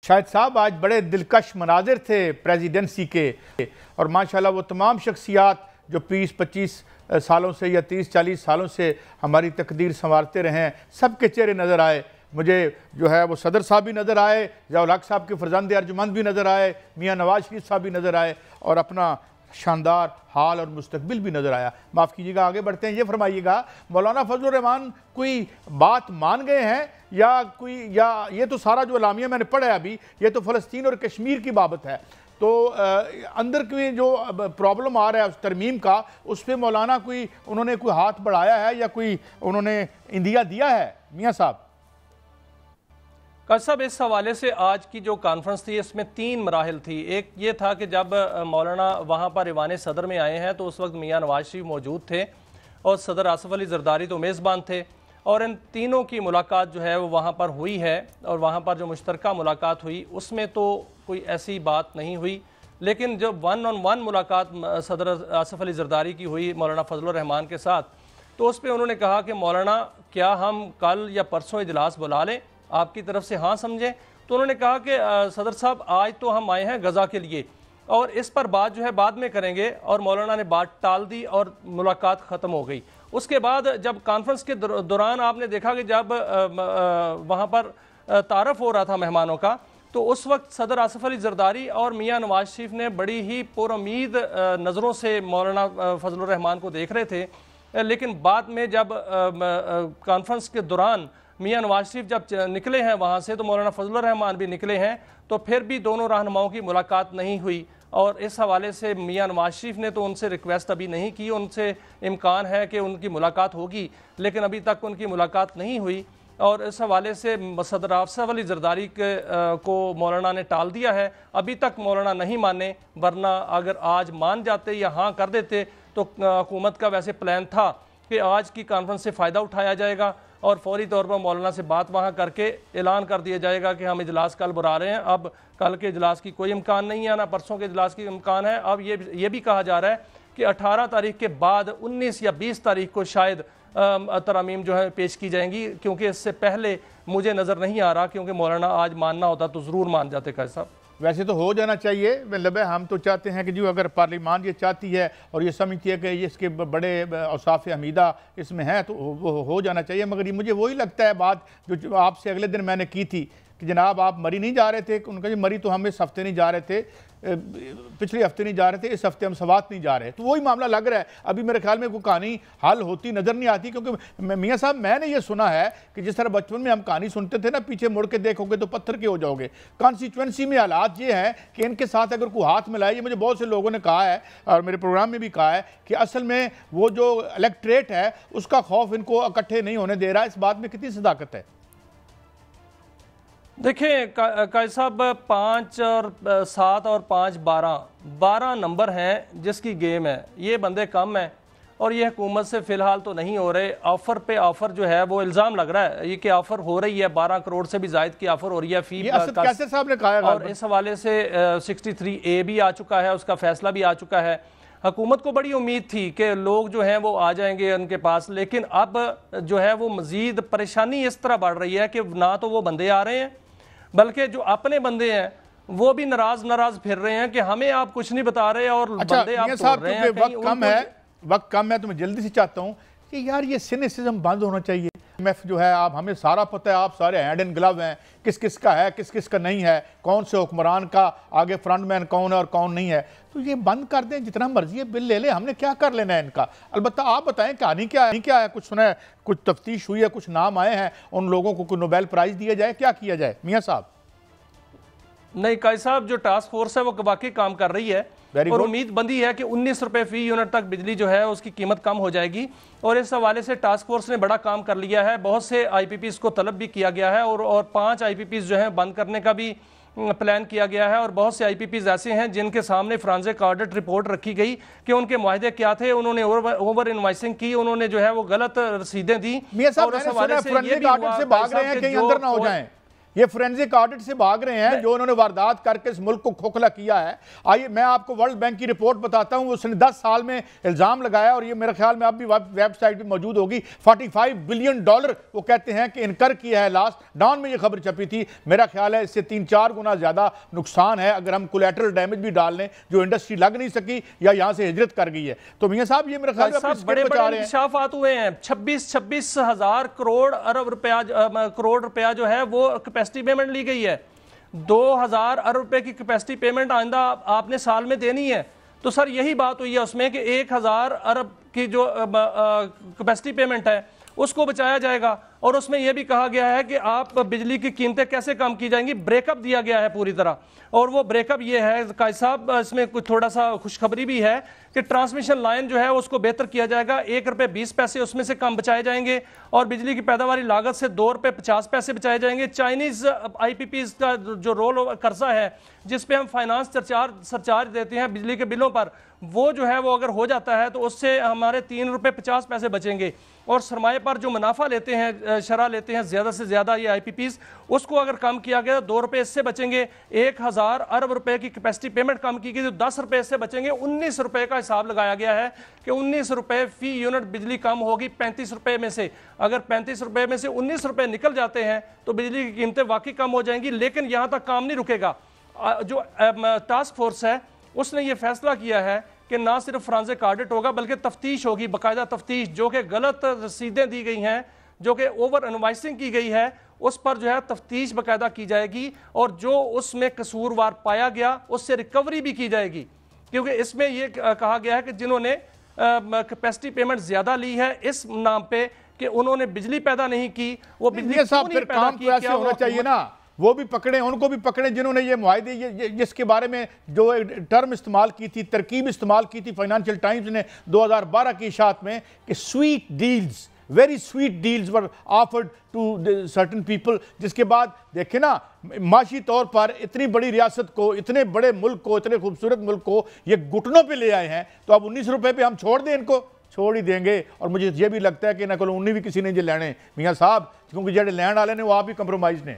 شاہد صاحب آج بڑے دلکش مناظر تھے پریزیڈنسی کے، اور ماشاءاللہ وہ تمام شخصیات جو 20-25 سالوں سے یا 30-40 سالوں سے ہماری تقدیر سنوارتے رہے ہیں، سب کے چہرے نظر آئے۔ مجھے جو ہے وہ صدر صاحب بھی نظر آئے، ضیاء الحق صاحب کے فرزند ارجمند بھی نظر آئے، میاں نواز شریف صاحب بھی نظر آئے، اور اپنا شاندار حال اور مستقبل بھی نظر آیا۔ معاف کیجیے گا، آگے بڑھتے ہیں۔ یہ فرمائیے گا مولانا فضل الرحمان کوئی بات مان گئے ہیں یا یہ تو سارا جو اعلامیہ میں نے پڑھا ہے ابھی، یہ تو فلسطین اور کشمیر کی بابت ہے، تو اندر کی جو پرابلم آ رہا ہے اس ترمیم کا، اس پہ مولانا انہوں نے کوئی ہاتھ بڑھایا ہے یا کوئی انہوں نے اندیا دیا ہے؟ میاں صاحب قاضی صاحب، اس حوالے سے آج کی جو کانفرنس تھی اس میں 3 مراحل تھی۔ ایک یہ تھا کہ جب مولانا وہاں پر ایوان صدر میں آئے ہیں تو اس وقت میاں نواز شریف موجود تھے اور صدر آصف علی زرداری تو میزبان تھے، اور ان تینوں کی ملاقات جو ہے وہ وہاں پر ہوئی ہے، اور وہاں پر جو مشترکہ ملاقات ہوئی اس میں تو کوئی ایسی بات نہیں ہوئی، لیکن جب 1 on 1 ملاقات صدر آصف علی زرداری کی ہوئی مولانا فضل الرحمان کے ساتھ، تو اس پہ انہوں نے کہا کہ مولانا کیا ہم کل یا پرسوں اجلاس بلا لیں، آپ کی طرف سے ہاں سمجھیں؟ تو انہوں نے کہا کہ صدر صاحب آج تو ہم آئے ہیں غزہ کے لیے اور اس پر بات جو ہے بعد میں کریں گے، اور مولانا نے بات ٹال دی اور ملاقات ختم ہو گئی۔ اس کے بعد جب کانفرنس کے دوران آپ نے دیکھا کہ جب وہاں پر تعارف ہو رہا تھا مہمانوں کا، تو اس وقت صدر آصف علی زرداری اور میاں نواز شریف نے بڑی ہی پر امید نظروں سے مولانا فضل الرحمان کو دیکھ رہے تھے، لیکن بعد میں جب کانفرنس کے دوران میاں نواز شریف جب نکلے ہیں وہاں سے تو مولانا فضل الرحمان بھی نکلے ہیں، تو پھر بھی دونوں رہنماؤں کی ملاقات نہیں ہوئی، اور اس حوالے سے میاں نواز شریف نے تو ان سے ریکویسٹ ابھی نہیں کی، ان سے امکان ہے کہ ان کی ملاقات ہوگی، لیکن ابھی تک ان کی ملاقات نہیں ہوئی، اور اس حوالے سے صدر آصف علی زرداری کو مولانا نے ٹال دیا ہے۔ ابھی تک مولانا نہیں مانے، ورنہ اگر آج مان جاتے یا ہاں کر دیتے تو حکومت کا ویسے پلان تھا کہ آج کی کانفرنس سے فائدہ اٹھایا جائے گا اور فوری طور پر مولانا سے بات وہاں کر کے اعلان کر دیا جائے گا کہ ہم اجلاس کل بلا رہے ہیں۔ اب کل کے اجلاس کی کوئی امکان نہیں ہے، نہ پرسوں کے اجلاس کی امکان ہے۔ اب یہ بھی کہا جا رہا ہے کہ 18 تاریخ کے بعد 19 یا 20 تاریخ کو شاید ترامیم جو ہے پیش کی جائیں گی، کیونکہ اس سے پہلے مجھے نظر نہیں آ رہا، کیونکہ مولانا آج ماننا ہوتا تو ضرور مان جاتے قاضی صاحب۔ ویسے تو ہو جانا چاہیے، مطلب ہے ہم تو چاہتے ہیں کہ جو اگر پارلیمان یہ چاہتی ہے اور یہ سمجھتی ہے کہ اس کے بڑے اوصاف حمیدہ اس میں ہیں تو وہ ہو جانا چاہیے، مگر مجھے وہی لگتا ہے بات جو آپ سے اگلے دن میں نے کی تھی کہ جناب آپ مری نہیں جا رہے تھے، ان کا مری تو ہم اس ہفتے نہیں جا رہے تھے، پچھلے ہفتے نہیں جا رہے تھے، اس ہفتے ہم سوات نہیں جا رہے، تو وہی معاملہ لگ رہا ہے۔ ابھی میرے خیال میں کوئی کہانی حل ہوتی نظر نہیں آتی، کیونکہ میاں صاحب میں نے یہ سنا ہے کہ جس طرح بچپن میں ہم کہانی سنتے تھے نا، پیچھے مڑ کے دیکھو گے تو پتھر کے ہو جاؤ گے، کانسٹیچوئنسی میں حالات یہ ہیں کہ ان کے ساتھ اگر کوئی ہاتھ ملائے، یہ مجھے بہت سے لوگوں نے کہا ہے اور میرے پروگرام میں بھی کہا ہے کہ اصل میں وہ جو الیکٹریٹ ہے اس کا خوف ان کو اکٹھے نہیں ہونے دے رہا۔ اس بات میں کتنی صداقت ہے؟ دیکھیں قاضی صاحب، 5 اور 7 اور 5 12 نمبر ہیں جس کی گیم ہے، یہ بندے کم ہیں اور یہ حکومت سے فی الحال تو نہیں ہو رہے۔ آفر پہ آفر جو ہے وہ الزام لگ رہا ہے یہ کہ آفر ہو رہی ہے، 12 کروڑ سے بھی زائد کی آفر ہو رہی ہے فی کیسے صاحب نے کہا ہے، اور اس حوالے سے 63A بھی آ چکا ہے، اس کا فیصلہ بھی آ چکا ہے۔ حکومت کو بڑی امید تھی کہ لوگ جو ہیں وہ آ جائیں گے ان کے پاس، لیکن اب جو ہے وہ مزید پریشانی اس طرح بڑھ رہی ہے کہ نہ تو وہ بندے آ رہے ہیں، بلکہ جو اپنے بندے ہیں وہ بھی ناراض پھر رہے ہیں کہ ہمیں آپ کچھ نہیں بتا رہے اور بندے آپ توڑ رہے ہیں۔ وقت کم ہے تو میں جلدی سے چاہتا ہوں کہ یار یہ سینسزم بند ہونا چاہیے۔ MF جو ہے آپ ہمیں سارا پتہ ہے، آپ سارے ہینڈ اینڈ گلو ہیں، کس کس کا ہے کس کس کا نہیں ہے، کون سے حکمران کا آگے فرنٹ مین کون ہے اور کون نہیں ہے، تو یہ بند کر دیں، جتنا مرضی ہے بل لے لیں، ہم نے کیا کر لینا ہے ان کا۔ البتہ آپ بتائیں کہانی کیا ہے، کچھ سنا ہے، کچھ تفتیش ہوئی ہے، کچھ نام آئے ہیں، ان لوگوں کو کوئی نوبیل پرائز دیا جائے، کیا کیا جائے میاں صاحب؟ نہیں قاضی صاحب، جو ٹاسک فورس ہے وہ واقعی کام کر رہی ہے اور امید بندی ہے کہ 19 روپے فی یونٹ تک بجلی جو ہے اس کی قیمت کم ہو جائے گی، اور اس حوالے سے ٹاسک فورس نے بڑا کام کر لیا ہے۔ بہت سے IPPs کو طلب بھی کیا گیا ہے اور 5 IPPs جو ہیں بند کرنے کا بھی پلان کیا گیا ہے، اور بہت سے IPPs ایسے ہیں جن کے سامنے فرانزک آڈٹ رپورٹ رکھی گئی کہ ان کے معاہدے کیا تھے، انہوں نے اوور انوائسنگ کی، انہوں نے جو ہے وہ غلط رسیدیں دی۔ میاں صاحب میں نے سنا ہے فرانزک آڈٹ سے بھاگ رہے ہیں کہیں اندر نہ ہو جائیں، یہ فورینزک آڈٹ سے بھاگ رہے ہیں جو انہوں نے واردات کر کے اس ملک کو کھوکھلا کیا ہے۔ آئیے میں آپ کو ورلڈ بینک کی رپورٹ بتاتا ہوں، اس نے 10 سال میں الزام لگایا، اور یہ میرے خیال میں اب بھی ویب سائٹ پہ موجود ہوگی، $45 بلین وہ کہتے ہیں کہ انکر کیا ہے۔ لاسٹ ڈاؤن میں یہ خبر چھپی تھی، میرا خیال ہے اس سے 3-4 گنا زیادہ نقصان ہے اگر ہم کولیٹرل ڈیمیج بھی ڈال لیں، جو انڈسٹری لگ نہیں سکی یا یہاں سے ہجرت کر گئی ہے۔ تو میاں صاحب یہ میرے خیال میں بڑے بڑے انکشافات ہوئے ہیں، 26 ہزار کروڑ روپیہ جو ہے وہ کیپیسٹی پیمنٹ لی گئی ہے، 2000 ارب روپے کی کیپیسٹی پیمنٹ آئندہ آپ نے سال میں دینی ہے۔ تو سر یہی بات ہوئی ہے اس میں کہ 1000 ارب کی جو کیپیسٹی پیمنٹ ہے اس کو بچایا جائے گا، اور اس میں یہ بھی کہا گیا ہے کہ آپ بجلی کی قیمتیں کیسے کم کی جائیں گی، بریک اپ دیا گیا ہے پوری طرح۔ اور وہ بریک اپ یہ ہے قائد صاحب، اس میں کچھ تھوڑا سا خوشخبری بھی ہے کہ ٹرانسمیشن لائن جو ہے اس کو بہتر کیا جائے گا، $1.20 اس میں سے کم بچائے جائیں گے، اور بجلی کی پیداواری لاگت سے $2.50 بچائے جائیں گے۔ چائنیز IPPs کا جو رول قرضہ ہے جس پہ ہم فائنانس سرچارج دیتے ہیں بجلی کے بلوں پر، وہ جو ہے وہ اگر ہو جاتا ہے تو اس سے ہمارے $3.50 بچیں گے، اور سرمایہ پر جو منافع لیتے ہیں، شرح لیتے ہیں زیادہ سے زیادہ یہ IPPs، اس کو اگر کم کیا گیا $2 اس سے بچیں گے۔ 1000 ارب روپے کی کیپیسٹی پیمنٹ کم کی گئی تو $10 سے بچیں گے۔ $19 کا حساب لگایا گیا ہے کہ $19 فی یونٹ بجلی کم ہوگی $35 میں سے۔ اگر $35 میں سے $19 نکل جاتے ہیں تو بجلی کی قیمتیں واقعی کم ہو جائیں گی، لیکن یہاں تک کام نہیں رکے گا۔ جو ٹاسک فورس ہے اس نے یہ فیصلہ کیا ہے کہ نہ صرف فرانزک آڈٹ ہوگا بلکہ تفتیش ہوگی، باقاعدہ تفتیش، جو کہ غلط رسیدیں دی گئی ہیں، جو کہ اوور انوائسنگ کی گئی ہے، اس پر جو ہے تفتیش باقاعدہ کی جائے گی، اور جو اس میں قصوروار پایا گیا اس سے ریکوری بھی کی جائے گی، کیونکہ اس میں یہ کہا گیا ہے کہ جنہوں نے کیپیسٹی پیمنٹ زیادہ لی ہے اس نام پہ کہ انہوں نے بجلی پیدا نہیں کی، وہ بجلی کیوں نہیں پیدا کی، کیا ہونا چاہیے نا، وہ بھی پکڑیں، ان کو بھی پکڑیں جنہوں نے یہ معاہدے، جس کے بارے میں جو ٹرم استعمال کی تھی، ترکیب استعمال کی تھی فائنانشل ٹائمز نے 2012 کی اشاعت میں، کہ sweet deals, very sweet deals were offered to certain people, جس کے بعد دیکھیں نا معاشی طور پر اتنی بڑی ریاست کو، اتنے بڑے ملک کو، اتنے خوبصورت ملک کو یہ گھٹنوں پہ لے آئے ہیں، تو اب $19 پہ ہم چھوڑ دیں، ان کو چھوڑ ہی دیں گے۔ اور مجھے یہ بھی لگتا ہے کہ نہ کالونی بھی کسی نے یہ لینے میاں صاحب، کیونکہ جڑے لینڈ والے نے وہ آپ بھی کمپرومائز نے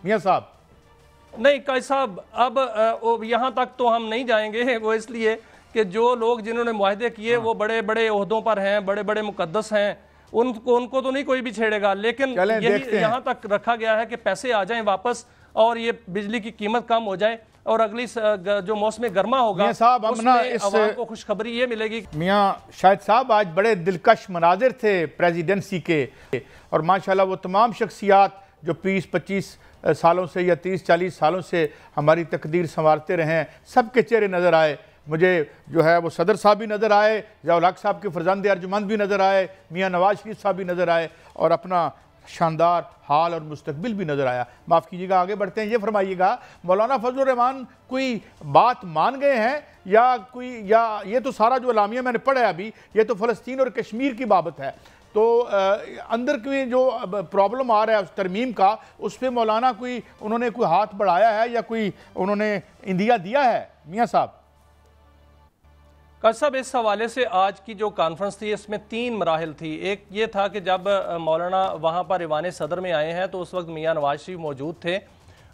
میاں صاحب۔ نہیں قائد صاحب، اب یہاں تک تو ہم نہیں جائیں گے، وہ اس لیے کہ جو لوگ جنہوں نے معاہدے کیے وہ بڑے بڑے عہدوں پر ہیں، بڑے بڑے مقدس ہیں، ان کو تو نہیں کوئی بھی چھیڑے گا، لیکن یہی یہاں تک رکھا گیا ہے کہ پیسے آ جائیں واپس، اور یہ بجلی کی قیمت کم ہو جائے، اور اگلی جو موسم گرما ہوگا اس میں عوام کو خوشخبری یہ ملے گی۔ میاں شاہد صاحب، آج بڑے دلکش مناظر تھے پریزیڈنسی کے، اور ماشاءاللہ وہ تمام شخصیات جو 20-25 سالوں سے یا 30-40 سالوں سے ہماری تقدیر سنوارتے رہے ہیں، سب کے چہرے نظر آئے۔ مجھے جو ہے وہ صدر صاحب بھی نظر آئے، ضیاء الحق صاحب کے فرزند ارجمند بھی نظر آئے، میاں نواز شریف صاحب بھی نظر آئے، اور اپنا شاندار حال اور مستقبل بھی نظر آیا۔ معاف کیجیے گا، آگے بڑھتے ہیں۔ یہ فرمائیے گا مولانا فضل الرحمان کوئی بات مان گئے ہیں یا یہ تو سارا جو اعلامیہ میں نے پڑھا ہے ابھی، یہ تو فلسطین اور کشمیر کی بابت ہے، تو اندر کی جو پرابلم آ رہا ہے اس ترمیم کا، اس پہ مولانا انہوں نے کوئی ہاتھ بڑھایا ہے یا کوئی انہوں نے اندیا دیا ہے میاں صاحب؟ قائد صاحب، اس حوالے سے آج کی جو کانفرنس تھی اس میں 3 مراحل تھی۔ ایک یہ تھا کہ جب مولانا وہاں پر ایوان صدر میں آئے ہیں تو اس وقت میاں نواز شریف موجود تھے،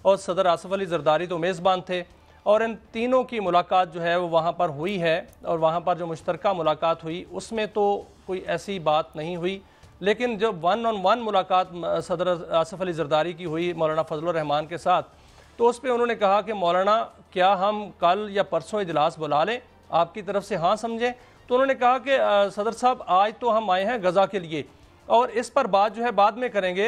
اور صدر آصف علی زرداری تو میزبان تھے، اور ان تینوں کی ملاقات جو ہے وہ وہاں پر ہوئی ہے، اور وہاں پر جو مشترکہ ملاقات ہوئی اس میں تو کوئی ایسی بات نہیں ہوئی، لیکن جب 1-on-1 ملاقات صدر آصف علی زرداری کی ہوئی مولانا فضل الرحمان کے ساتھ، تو اس پہ انہوں نے کہا کہ مولانا کیا ہم کل یا پرسوں اجلاس بلا لیں، آپ کی طرف سے ہاں سمجھیں؟ تو انہوں نے کہا کہ صدر صاحب آج تو ہم آئے ہیں غزہ کے لیے، اور اس پر بات جو ہے بعد میں کریں گے۔